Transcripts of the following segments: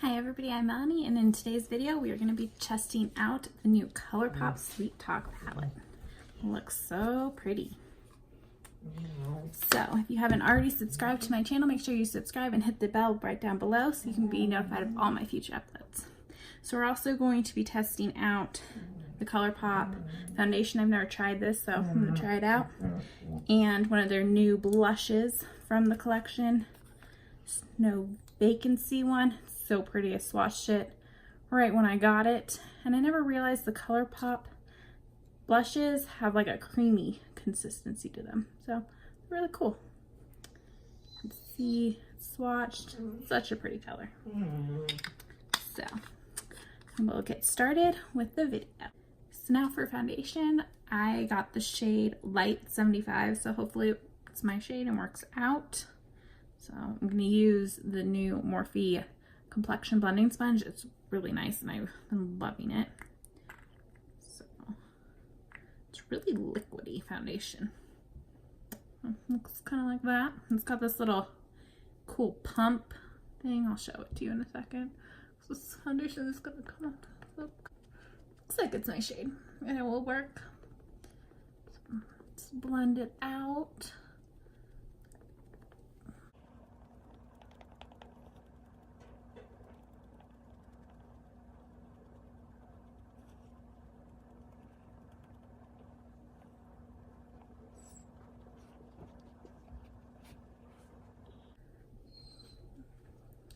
Hi everybody, I'm Melanie, and in today's video we are going to be testing out the new ColourPop Sweet Talk palette. It looks so pretty. So if you haven't already subscribed to my channel, make sure you subscribe and hit the bell right down below so you can be notified of all my future uploads. So we're also going to be testing out the ColourPop foundation. I've never tried this, so I'm going to try it out. And one of their new blushes from the collection, No Vacancy one. So pretty. I swatched it right when I got it, and I never realized the ColourPop blushes have like a creamy consistency to them, so really cool. You can see swatched, such a pretty color. So we'll get started with the video. So now for foundation, I got the shade Light 75, so hopefully it's my shade and works out. So I'm going to use the new Morphe complexion blending sponge. It's really nice and I've been loving it. So it's really liquidy foundation. It looks kind of like that. It's got this little cool pump thing. I'll show it to you in a second. So this foundation is gonna come up. Looks like it's my shade and it will work. So let's blend it out.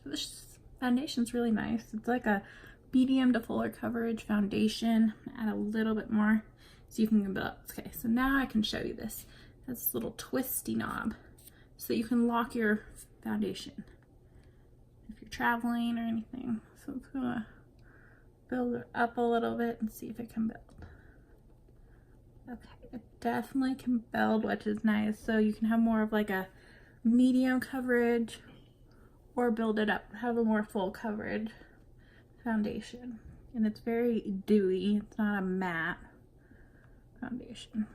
This foundation's really nice. It's like a medium to fuller coverage foundation. Add a little bit more so you can build up. Okay, so now I can show you this. It has this little twisty knob so that you can lock your foundation if you're traveling or anything. So it's gonna build it up a little bit and see if it can build. Okay, it definitely can build, which is nice. So you can have more of like a medium coverage or build it up, have a more full coverage foundation. And it's very dewy, it's not a matte foundation.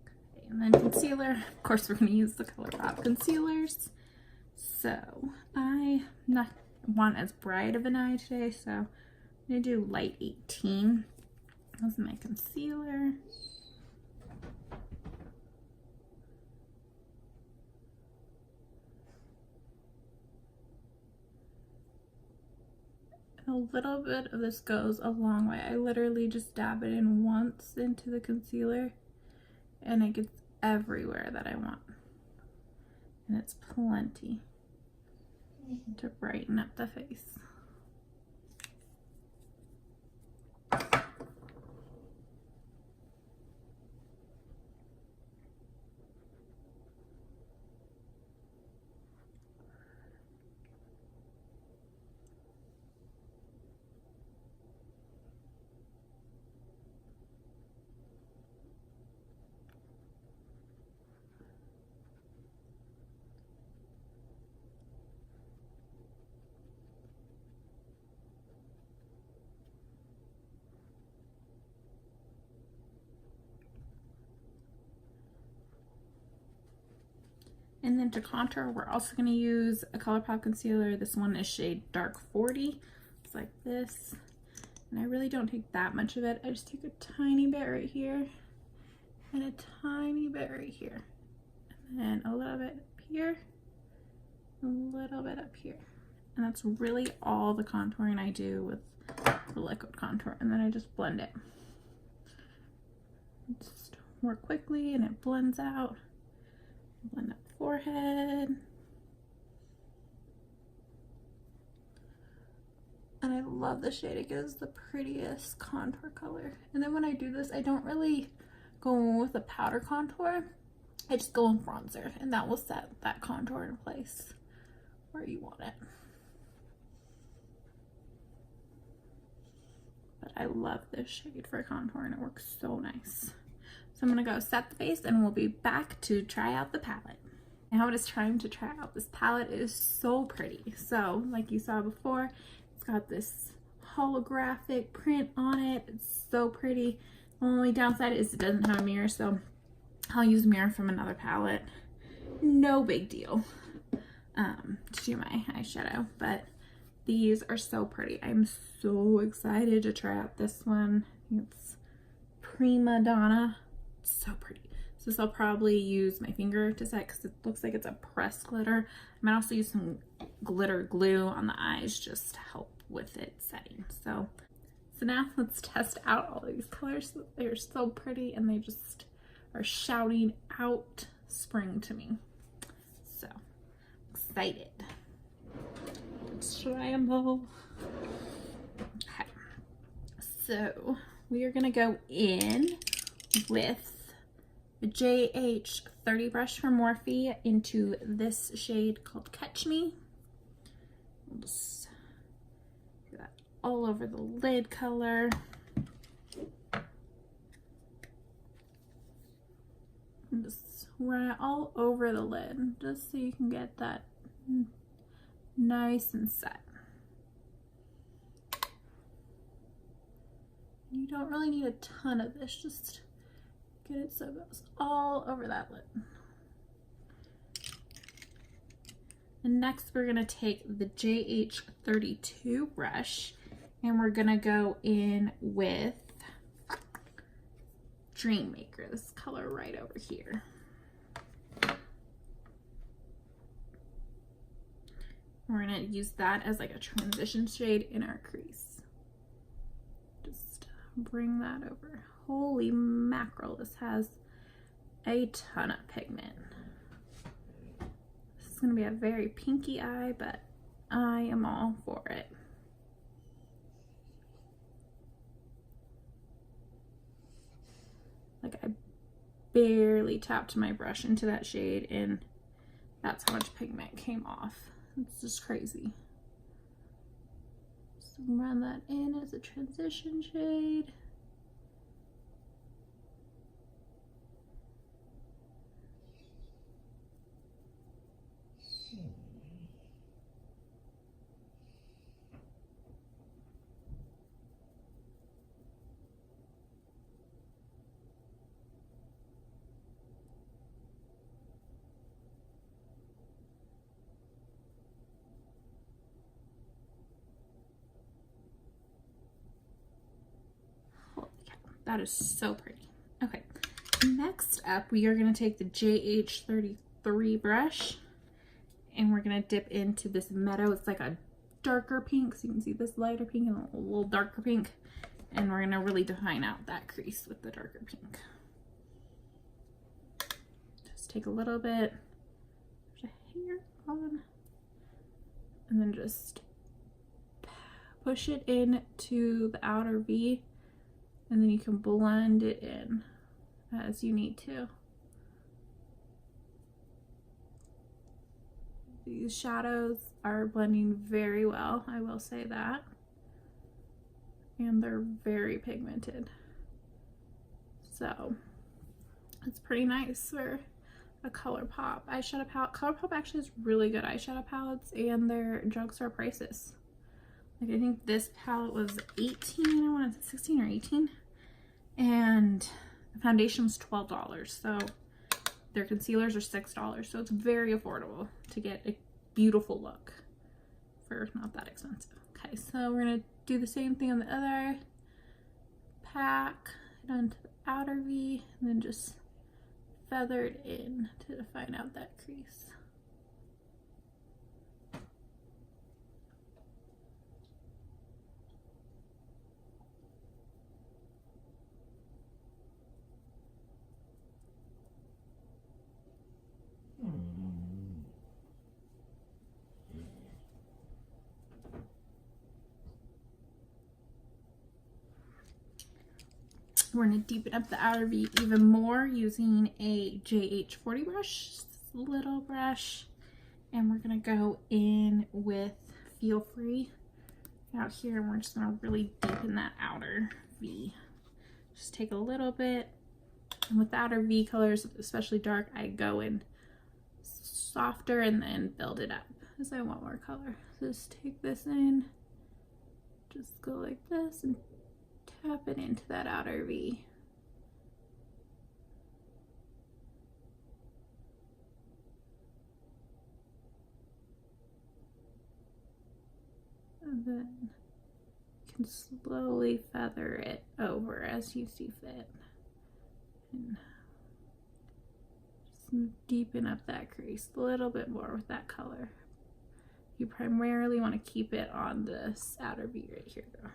Okay, and then concealer. Of course we're going to use the ColourPop concealers. So I want as bright of an eye today, so I'm going to do light 18. This is my concealer. A little bit of this goes a long way. I literally just dab it in once into the concealer and it gets everywhere that I want. And it's plenty to brighten up the face. And then to contour, we're also going to use a ColourPop concealer. This one is shade Dark 40. It's like this. And I really don't take that much of it. I just take a tiny bit right here and a tiny bit right here. And then a little bit up here, a little bit up here. And that's really all the contouring I do with the liquid contour. And then I just blend it. Just more quickly and it blends out. Blend up forehead. And I love the shade. It gives the prettiest contour color. And then when I do this, I don't really go in with a powder contour. I just go in bronzer and that will set that contour in place where you want it. But I love this shade for contour and it works so nice. So I'm going to go set the face and we'll be back to try out the palette. Now it is time to try out this palette. It is so pretty. So like you saw before, it's got this holographic print on it. It's so pretty. The only downside is it doesn't have a mirror, so I'll use a mirror from another palette. No big deal to do my eyeshadow, but these are so pretty. I'm so excited to try out this one. It's Prima Donna. It's so pretty. So this I'll probably use my finger to set because it looks like it's a pressed glitter. I might also use some glitter glue on the eyes just to help with it setting. So now let's test out all these colors. They're so pretty and they just are shouting out spring to me. So excited. Let's try them all. Okay. So we are gonna go in with the JH30 brush from Morphe into this shade called Catch Me. We'll just do that all over the lid color. And just run it all over the lid just so you can get that nice and set. You don't really need a ton of this, just get it so it goes all over that lid. And next we're gonna take the JH32 brush and we're gonna go in with Dreammaker, this color right over here. We're gonna use that as like a transition shade in our crease. Just bring that over. Holy mackerel, this has a ton of pigment. This is gonna be a very pinky eye, but I am all for it. Like I barely tapped my brush into that shade and that's how much pigment came off. It's just crazy. Just run that in as a transition shade. That is so pretty. Okay, next up we are going to take the JH33 brush and we're going to dip into this Meadow. It's like a darker pink, so you can see this lighter pink and a little darker pink, and we're going to really define out that crease with the darker pink. Just take a little bit of hair on and then just push it into the outer V. And then you can blend it in as you need to. These shadows are blending very well, I will say that. And they're very pigmented. So it's pretty nice for a ColourPop eyeshadow palette. ColourPop actually has really good eyeshadow palettes and their drugstore prices. Like I think this palette was 18, I want to say 16 or 18. And the foundation was $12. So their concealers are $6. So it's very affordable to get a beautiful look for not that expensive. Okay, so we're gonna do the same thing on the other pack, onto the outer V, and then just feather it in to define out that crease. We're going to deepen up the outer V even more using a JH40 brush, little brush, and we're going to go in with Feel Free out here, and we're just going to really deepen that outer V. Just take a little bit, and with the outer V colors, especially dark, I go in softer and then build it up as I want more color. So just take this in, Just go like this and tap it into that outer V. And then you can slowly feather it over as you see fit. And just deepen up that crease a little bit more with that color. You primarily want to keep it on this outer V right here though.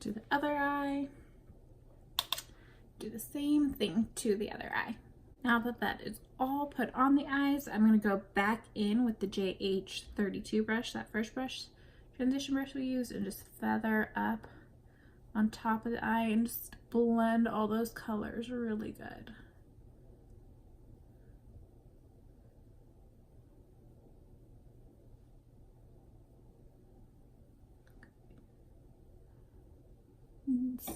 Do the other eye. Do the same thing to the other eye. Now that that is all put on the eyes, I'm going to go back in with the JH32 brush, that first brush, transition brush we used, and just feather up on top of the eye and just blend all those colors really good.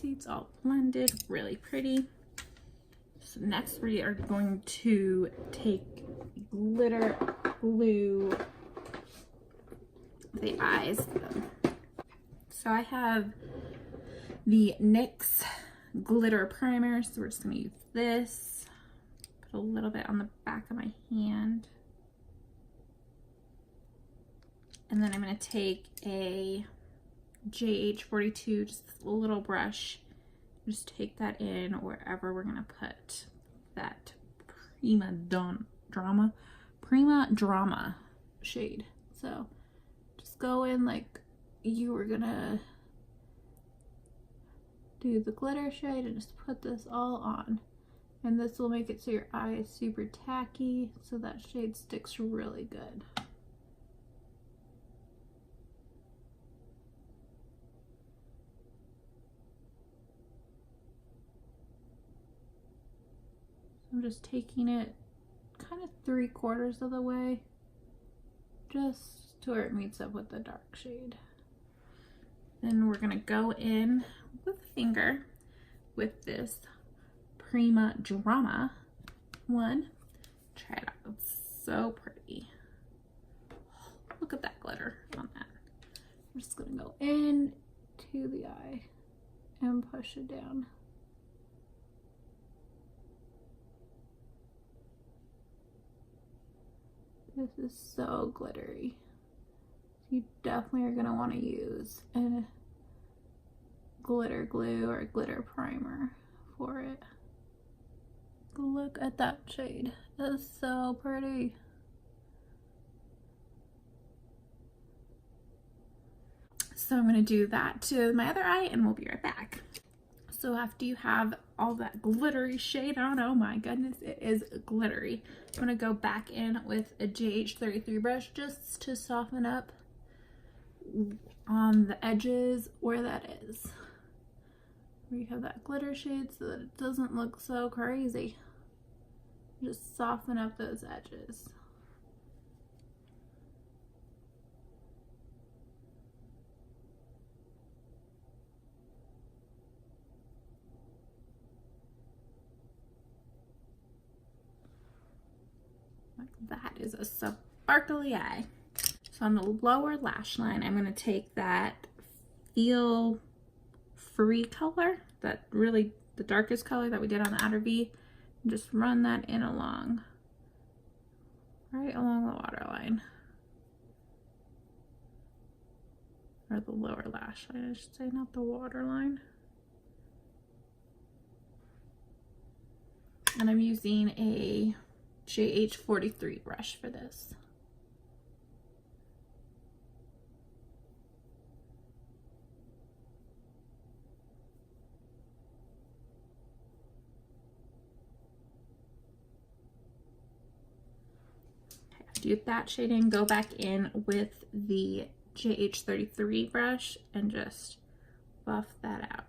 See, it's all blended, really pretty. So next we are going to take glitter glue the eyes. So I have the NYX glitter primer, so we're just going to use this. Put a little bit on the back of my hand. And then I'm going to take a JH42, just a little brush, just take that in wherever we're gonna put that prima drama shade. So just go in like you were gonna do the glitter shade and just put this all on, and this will make it so your eye is super tacky, so that shade sticks really good. I'm just taking it kind of 3/4 of the way, just to where it meets up with the dark shade. Then we're gonna go in with a finger with this Prima Drama one. Try it out, it's so pretty. Look at that glitter on that. I'm just gonna go in to the eye and push it down. This is so glittery. You definitely are going to want to use a glitter glue or a glitter primer for it. Look at that shade. It's so pretty. So I'm going to do that to my other eye and we'll be right back. So after you have all that glittery shade on, oh my goodness, it is glittery. I'm gonna go back in with a JH33 brush just to soften up on the edges where that is. Where you have that glitter shade so that it doesn't look so crazy. Just soften up those edges. That is a sparkly eye. So on the lower lash line, I'm going to take that Feel Free color, that really the darkest color that we did on the outer V, and just run that in along, right along the waterline. Or the lower lash line, I should say, not the waterline. And I'm using a JH43 brush for this. Okay, after you get that shade in, go back in with the JH33 brush and just buff that out.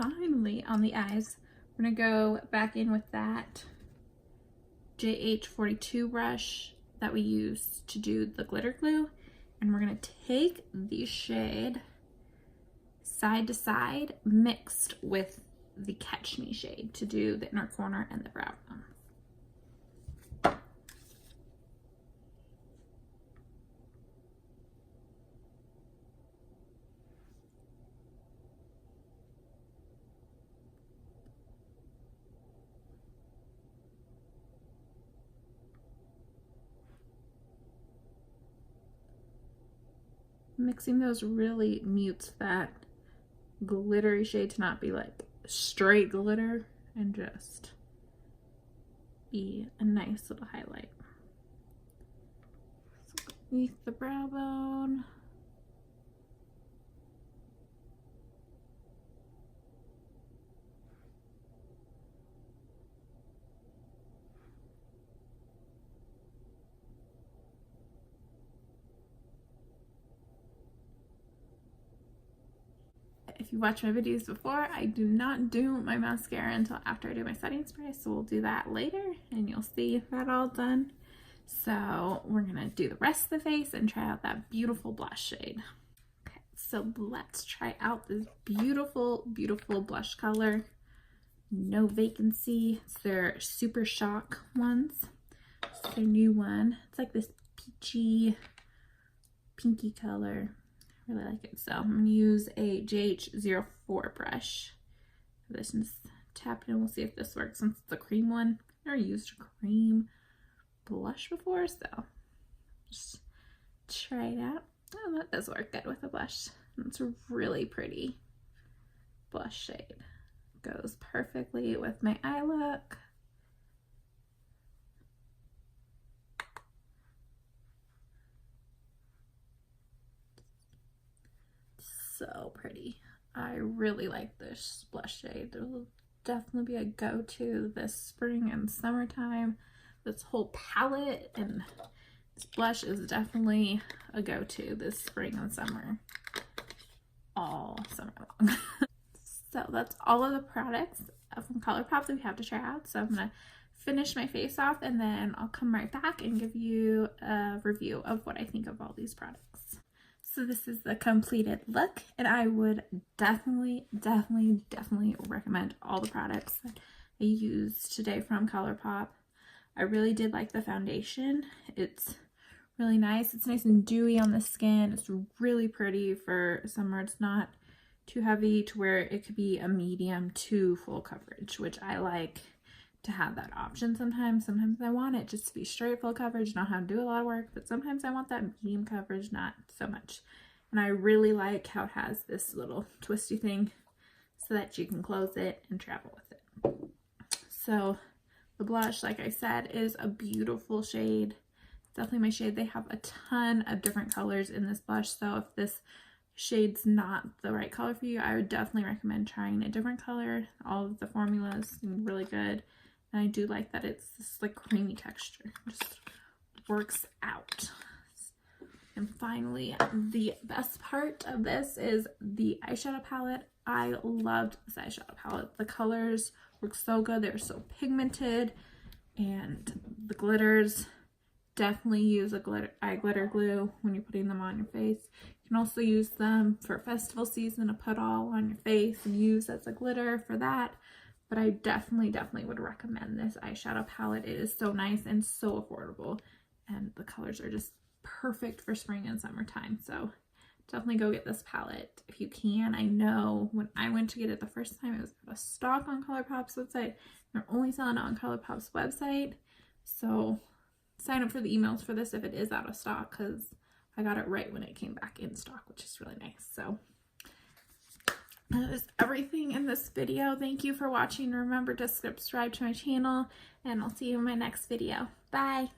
finally, on the eyes, we're going to go back in with that JH42 brush that we used to do the glitter glue. And we're going to take the shade Side to Side mixed with the Catch Me shade to do the inner corner and the brow bone. Mixing those really mutes that glittery shade to not be like straight glitter and just be a nice little highlight. So underneath the brow bone. If you watch my videos before, I do not do my mascara until after I do my setting spray, so we'll do that later and you'll see that all done. So we're gonna do the rest of the face and try out that beautiful blush shade. Okay, so let's try out this beautiful, beautiful blush color. No Vacancy. It's their Super Shock ones. It's their new one. It's like this peachy, pinky color. Really like it. So I'm going to use a JH04 brush for this and just tap it in. We'll see if this works since it's a cream one. I've never used a cream blush before, so just try it out. Oh, that does work good with a blush. It's a really pretty blush shade. Goes perfectly with my eye look. So pretty. I really like this blush shade. It will definitely be a go-to this spring and summertime. This whole palette and this blush is definitely a go-to this spring and summer. All summer long. So that's all of the products from ColourPop that we have to try out. So I'm gonna finish my face off and then I'll come right back and give you a review of what I think of all these products. So this is the completed look, and I would definitely recommend all the products that I used today from ColourPop. I really did like the foundation. It's really nice. It's nice and dewy on the skin. It's really pretty for summer. It's not too heavy to where it could be a medium to full coverage, which I like to have that option sometimes. Sometimes I want it just to be straight full coverage, not have to do a lot of work, but sometimes I want that medium coverage, not so much. And I really like how it has this little twisty thing so that you can close it and travel with it. So the blush, like I said, is a beautiful shade. It's definitely my shade. They have a ton of different colors in this blush, so if this shade's not the right color for you, I would definitely recommend trying a different color. All of the formulas seem really good. And I do like that it's this like creamy texture. Just works out. And finally, the best part of this is the eyeshadow palette. I loved this eyeshadow palette. The colors work so good. They're so pigmented. And the glitters, definitely use a glitter glue when you're putting them on your face. You can also use them for festival season to put all on your face and use as a glitter for that. But I definitely would recommend this eyeshadow palette. It is so nice and so affordable. And the colors are just perfect for spring and summertime. So definitely go get this palette if you can. I know when I went to get it the first time, it was out of stock on ColourPop's website. They're only selling it on ColourPop's website. So sign up for the emails for this if it is out of stock, because I got it right when it came back in stock, which is really nice. So that is everything in this video. Thank you for watching. Remember to subscribe to my channel, and I'll see you in my next video. Bye!